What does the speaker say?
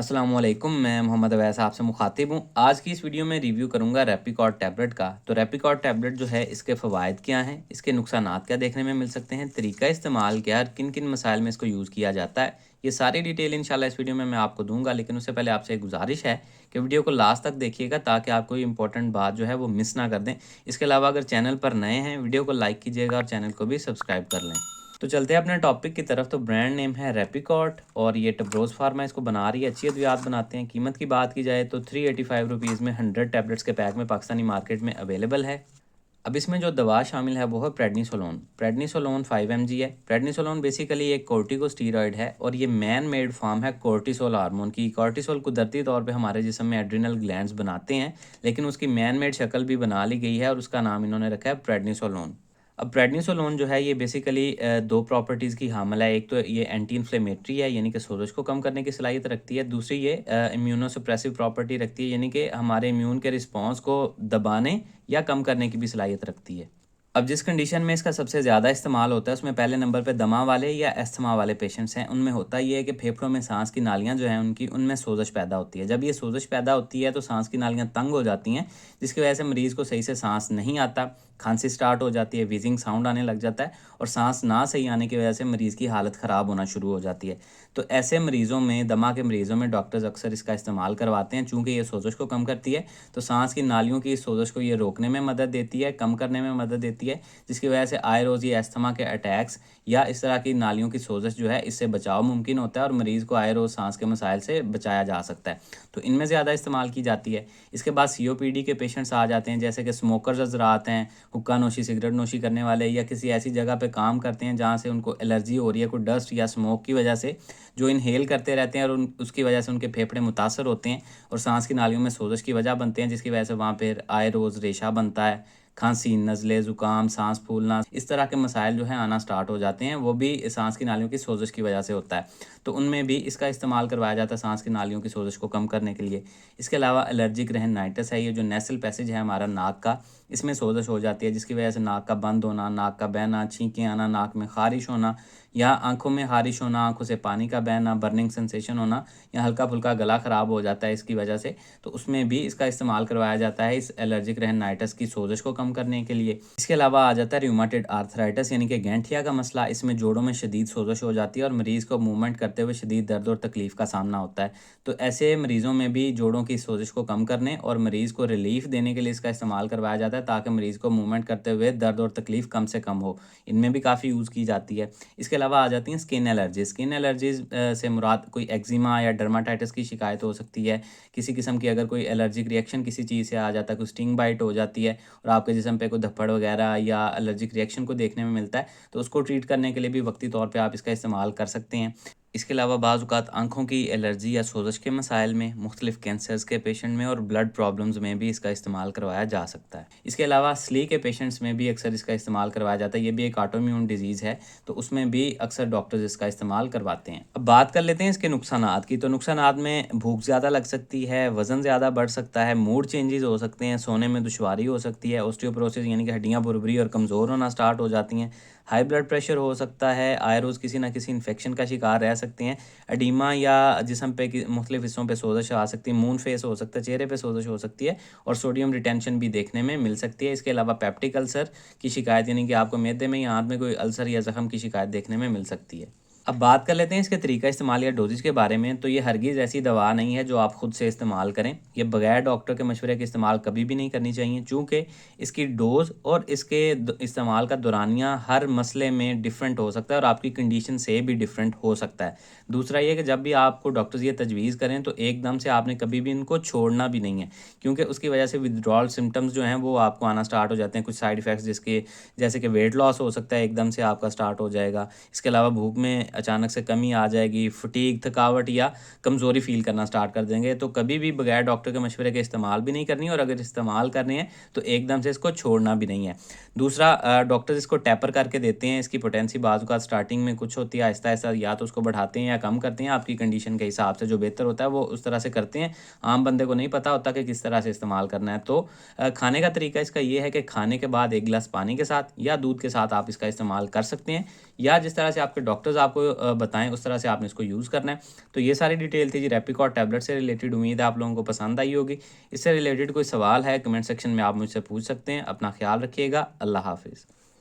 अस्सलाम वालेकुम, मैं मोहम्मद अवैस आपसे मुखातिब हूँ। आज की इस वीडियो में रिव्यू करूँगा रेपिकॉर्ड टैबलेट का। तो रेपिकॉर्ड टैबलेट जो है इसके फ़वाइद क्या हैं, इसके नुकसानात क्या देखने में मिल सकते हैं, तरीका इस्तेमाल क्या है, किन किन मसाइल में इसको यूज़ किया जाता है, ये सारी डिटेल इंशाल्लाह इस वीडियो में मैं आपको दूंगा। लेकिन उससे पहले आपसे एक गुजारिश है कि वीडियो को लास्ट तक देखिएगा ताकि आप कोई इंपॉर्टेंट बात जो है वो मिस ना कर दें। इसके अलावा अगर चैनल पर नए हैं वीडियो को लाइक कीजिएगा और चैनल को भी सब्सक्राइब कर लें। तो चलते हैं अपने टॉपिक की तरफ। तो ब्रांड नेम है रेपिकॉट और ये टब्रोज फार्मा इसको बना रही है। अच्छी अद्वियात बनाते हैं। कीमत की बात की जाए तो 385 रुपीज़ में 100 टैबलेट्स के पैक में पाकिस्तानी मार्केट में अवेलेबल है। अब इसमें जो दवा शामिल है वो है प्रेडनिसोलोन। प्रेडनिसोलोन 5 mg है। प्रेडनिसोलोन बेसिकली एक कोर्टिकोस्टीरॉयड है और ये मैन मेड फॉर्म है कोर्टिसोल हार्मोन की। कोर्टिसोल कुदरती तौर पे हमारे जिस्म में एड्रिनल ग्लैंड्स बनाते हैं, लेकिन उसकी मैन मेड शक्ल भी बना ली गई है और उसका नाम इन्होंने रखा है प्रेडनिसोलोन। अब प्रेडनिसोलोन जो है ये बेसिकली दो प्रॉपर्टीज़ की हामिल है। एक तो ये एंटी इन्फ्लेमेटरी है, यानी कि सोजश को कम करने की सलाहियत रखती है। दूसरी ये इम्यूनोसप्रेसिव प्रॉपर्टी रखती है, यानी कि हमारे इम्यून के रिस्पॉन्स को दबाने या कम करने की भी सलाहियत रखती है। अब जिस कंडीशन में इसका सबसे ज़्यादा इस्तेमाल होता है उसमें पहले नंबर पे दमा वाले या अस्थमा वाले पेशेंट्स हैं। उनमें होता ये है कि फेफड़ों में सांस की नालियाँ जो हैं उनकी उनमें सोजश पैदा होती है। जब ये सोजश पैदा होती है तो सांस की नालियाँ तंग हो जाती हैं, जिसकी वजह से मरीज़ को सही से सांस नहीं आता, खांसी स्टार्ट हो जाती है, वीजिंग साउंड आने लग जाता है और सांस ना सही आने की वजह से मरीज़ की हालत ख़राब होना शुरू हो जाती है। तो ऐसे मरीज़ों में, दमा के मरीज़ों में डॉक्टर्स अक्सर इसका इस्तेमाल करवाते हैं। चूँकि ये सोजश को कम करती है तो सांस की नालियों की सोजश को ये रोकने में मदद देती है, कम करने में मदद देती है, जिसकी वजह से आए रोज़ ये अस्थमा के अटैक्स या इस तरह की नालियों की सोजश जो है इससे बचाव मुमकिन होता है और मरीज़ को आए रोज़ सांस के मसाइल से बचाया जा सकता है। तो इनमें ज़्यादा इस्तेमाल की जाती है। इसके बाद सीओपीडी के पेशेंट्स आ जाते हैं, जैसे कि स्मोकर्स हज़रात हैं, हुक्का नोशी, सिगरेट नोशी करने वाले, या किसी ऐसी जगह पे काम करते हैं जहाँ से उनको एलर्जी हो रही है कोई डस्ट या स्मोक की वजह से, जो इनहेल करते रहते हैं और उसकी वजह से उनके फेफड़े मुतासर होते हैं और सांस की नालियों में सोजश की वजह बनते हैं, जिसकी वजह से वहाँ पर आए रोज़ रेशा बनता है। खांसी, नज़ले, ज़ुकाम, सांस फूलना, इस तरह के मसाइल जो हैं आना स्टार्ट हो जाते हैं, वो भी सांस की नालियों की सोजश की वजह से होता है। तो उनमें भी इसका इस्तेमाल करवाया जाता है सांस की नालियों की सोजश को कम करने के लिए। इसके अलावा एलर्जिक रहनाइटिस है, ये जो नेसल पैसेज है हमारा नाक का, इसमें सोजश हो जाती है, जिसकी वजह से नाक का बंद होना, नाक का बहना, छींकें आना, नाक में ख़ारिश होना या आँखों में ख़ारिश होना, आँखों से पानी का बहना, बर्निंग सेंसेशन होना या हल्का-फुल्का गला ख़राब हो जाता है इसकी वजह से। तो उसमें भी इसका इस्तेमाल करवाया जाता है इस एलर्जिक रहनाइटिस की सोजश को कम करने के लिए। इसके अलावा आ जाता है रूमेटॉइड आर्थराइटिस, यानी कि गैंठिया का मसला। इसमें जोड़ों में शदीद सोजश हो जाती है और मरीज़ को मूवमेंट करते हुए शदीद दर्द और तकलीफ़ का सामना होता है। तो ऐसे मरीज़ों में भी जोड़ों की सोजश को कम करने और मरीज़ को रिलीफ़ देने के लिए इसका इस्तेमाल करवाया जाता है, ताकि मरीज़ को मूवमेंट करते हुए दर्द और तकलीफ़ कम से कम हो। इनमें भी काफ़ी यूज़ की जाती है। इसके अलावा आ जाती हैं स्किन एलर्जीज़। स्किन एलर्जीज़ से मुराद कोई एक्जिमा या डर्माटाइटिस की शिकायत हो सकती है। किसी किस्म की अगर कोई एलर्जिक रिएक्शन किसी चीज़ से आ जाता है, कोई स्टिंग बाइट हो जाती है और आपके जिस्म पे कोई धब्बड़ वगैरह या एलर्जिक रिएक्शन को देखने में मिलता है, तो उसको ट्रीट करने के लिए भी वक्ती तौर पे आप इसका इस्तेमाल कर सकते हैं। इसके अलावा बाज़ औक़ात आँखों की एलर्जी या सोज़श के मसाइल में, मुख्तलिफ़ कैंसर्स के पेशेंट में और ब्लड प्रॉब्लम्स में भी इसका इस्तेमाल करवाया जा सकता है। इसके अलावा स्ली के पेशेंट्स में भी अक्सर इसका इस्तेमाल करवाया जाता है। ये भी एक ऑटोइम्यून डिज़ीज़ है, तो उसमें भी अक्सर डॉक्टर्स इसका इस्तेमाल करवाते हैं। अब बात कर लेते हैं इसके नुकसानात की। तो नुकसानात में भूख ज़्यादा लग सकती है, वज़न ज़्यादा बढ़ सकता है, मूड चेंजेज़ हो सकते हैं, सोने में दुश्वारी हो सकती है, ऑस्टियोपोरोसिस यानी कि हड्डियाँ भुरभुरी और कमज़ोर होना स्टार्ट हो जाती हैं, हाई ब्लड प्रेशर हो सकता है, आए रोज़ किसी न किसी इन्फेक्शन का शिकार रह सकते हैं, एडीमा या जिस्म पे की मुख्तलिफ़ हिस्सों पे सोज़श आ सकती है, मून फेस हो सकता है, चेहरे पे सोज़श हो सकती है और सोडियम रिटेंशन भी देखने में मिल सकती है। इसके अलावा पेप्टिक अल्सर की शिकायत, यानी कि आपको मैदे में या आंत में कोई अल्सर या ज़ख्म की शिकायत देखने में मिल सकती है। अब बात कर लेते हैं इसके तरीका इस्तेमाल या डोजेज़ के बारे में। तो ये हरगिज़ ऐसी दवा नहीं है जो आप खुद से इस्तेमाल करें। ये बगैर डॉक्टर के मशवरे के इस्तेमाल कभी भी नहीं करनी चाहिए, चूँकि इसकी डोज़ और इसके इस्तेमाल का दौरानिया हर मसले में डिफरेंट हो सकता है और आपकी कंडीशन से भी डिफरेंट हो सकता है। दूसरा ये कि जब भी आपको डॉक्टर्स ये तजवीज़ करें तो एकदम से आपने कभी भी इनको छोड़ना भी नहीं है, क्योंकि उसकी वजह से विथड्रॉल सिम्पटम्स जो हैं वो आपको आना स्टार्ट हो जाते हैं। कुछ साइड इफ़ेक्ट्स जिसके जैसे कि वेट लॉस हो सकता है, एकदम से आपका स्टार्ट हो जाएगा। इसके अलावा भूख में अचानक से कमी आ जाएगी, फटीग, थकावट या कमज़ोरी फ़ील करना स्टार्ट कर देंगे। तो कभी भी बगैर डॉक्टर के मशवरे के इस्तेमाल भी नहीं करनी, और अगर इस्तेमाल करने हैं तो एकदम से इसको छोड़ना भी नहीं है। दूसरा, डॉक्टर्स इसको टैपर करके देते हैं। इसकी पोटेंसी बाज़ औक़ात स्टार्टिंग में कुछ होती है, आहिस्ता-आहिस्ता या तो उसको बढ़ाते हैं या कम करते हैं, आपकी कंडीशन के हिसाब से जो बेहतर होता है वो उस तरह से करते हैं। आम बंदे को नहीं पता होता कि किस तरह से इस्तेमाल करना है। तो खाने का तरीका इसका ये है कि खाने के बाद 1 गिलास पानी के साथ या दूध के साथ आप इसका इस्तेमाल कर सकते हैं, या जिस तरह से आपके डॉक्टर्स आपको बताएं उस तरह से आपने इसको यूज़ करना है। तो ये सारी डिटेल थी जी रेपिकॉर्ड टैबलेट से रिलेटेड। उम्मीद है आप लोगों को पसंद आई होगी। इससे रिलेटेड कोई सवाल है कमेंट सेक्शन में आप मुझसे पूछ सकते हैं। अपना ख्याल रखिएगा। अल्लाह हाफिज़।